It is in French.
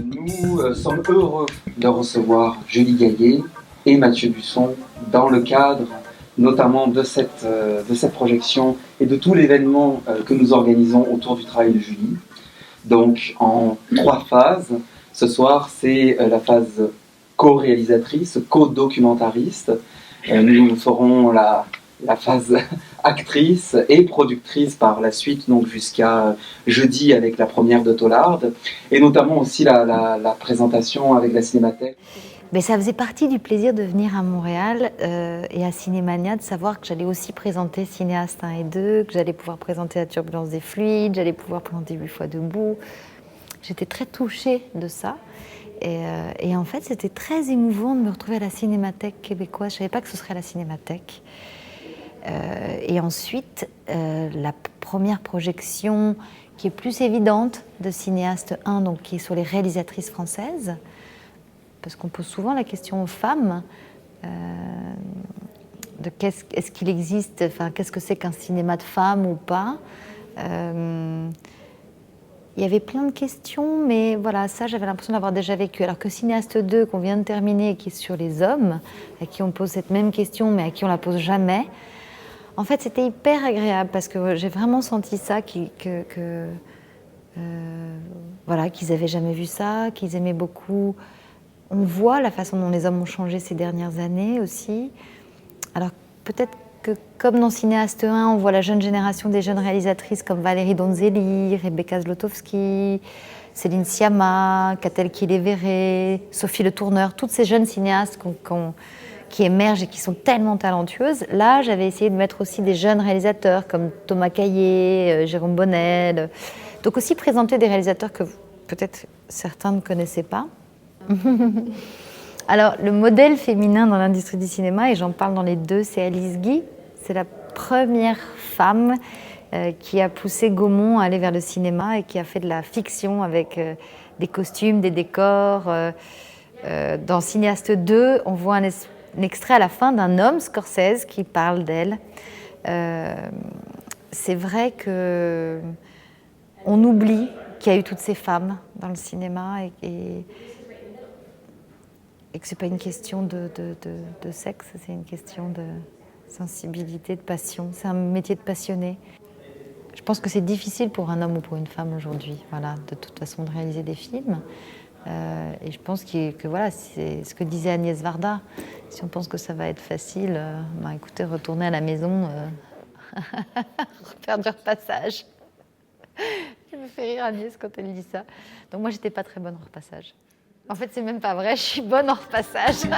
Nous sommes heureux de recevoir Julie Gaillet et Mathieu Busson dans le cadre notamment de cette projection et de tout l'événement que nous organisons autour du travail de Julie. Donc en 3 phases. Ce soir, c'est la phase co-réalisatrice, co-documentariste. Nous ferons la phase actrice et productrice par la suite, donc jusqu'à jeudi avec la première de Tollard, et notamment aussi la présentation avec la Cinémathèque. Mais ça faisait partie du plaisir de venir à Montréal et à Cinémania, de savoir que j'allais aussi présenter Cinéaste 1 et 2, que j'allais pouvoir présenter La Turbulence des fluides, j'allais pouvoir présenter 8 fois debout. J'étais très touchée de ça. Et en fait, c'était très émouvant de me retrouver à la Cinémathèque québécoise. Je ne savais pas que ce serait à la Cinémathèque. Et ensuite, la première projection qui est plus évidente de Cinéaste 1, donc qui est sur les réalisatrices françaises, parce qu'on pose souvent la question aux femmes de est-ce qu'il existe, enfin, qu'est-ce que c'est qu'un cinéma de femmes ou pas. Il y avait plein de questions, mais voilà, ça j'avais l'impression d'avoir déjà vécu. Alors que Cinéaste 2, qu'on vient de terminer, qui est sur les hommes, à qui on pose cette même question, mais à qui on la pose jamais, en fait c'était hyper agréable, parce que j'ai vraiment senti ça, voilà, qu'ils n'avaient jamais vu ça, qu'ils aimaient beaucoup. On voit la façon dont les hommes ont changé ces dernières années aussi. Alors peut-être que comme dans Cinéaste 1, on voit la jeune génération des jeunes réalisatrices comme Valérie Donzelli, Rebecca Zlotowski, Céline Sciamma, Catel Quille-Verret, Sophie Le Tourneur, toutes ces jeunes cinéastes qui émergent et qui sont tellement talentueuses. Là, j'avais essayé de mettre aussi des jeunes réalisateurs comme Thomas Caillet, Jérôme Bonnel. Donc aussi présenter des réalisateurs que peut-être certains ne connaissaient pas. Alors, le modèle féminin dans l'industrie du cinéma, et j'en parle dans les deux, c'est Alice Guy. C'est la première femme qui a poussé Gaumont à aller vers le cinéma et qui a fait de la fiction avec des costumes, des décors. Dans Cinéaste 2, on voit un extrait à la fin d'un homme, Scorsese, qui parle d'elle. C'est vrai qu'on oublie qu'il y a eu toutes ces femmes dans le cinéma et que ce n'est pas une question de sexe, c'est une question de sensibilité, de passion. C'est un métier de passionné. Je pense que c'est difficile pour un homme ou pour une femme aujourd'hui, voilà, de toute façon, de réaliser des films. Et je pense que voilà, c'est ce que disait Agnès Varda. Si on pense que ça va être facile, écoutez, retournez à la maison, faire du repassage. Elle me fait rire, Agnès, quand elle dit ça. Donc moi, j'étais pas très bonne en repassage. En fait, c'est même pas vrai, je suis bonne en repassage.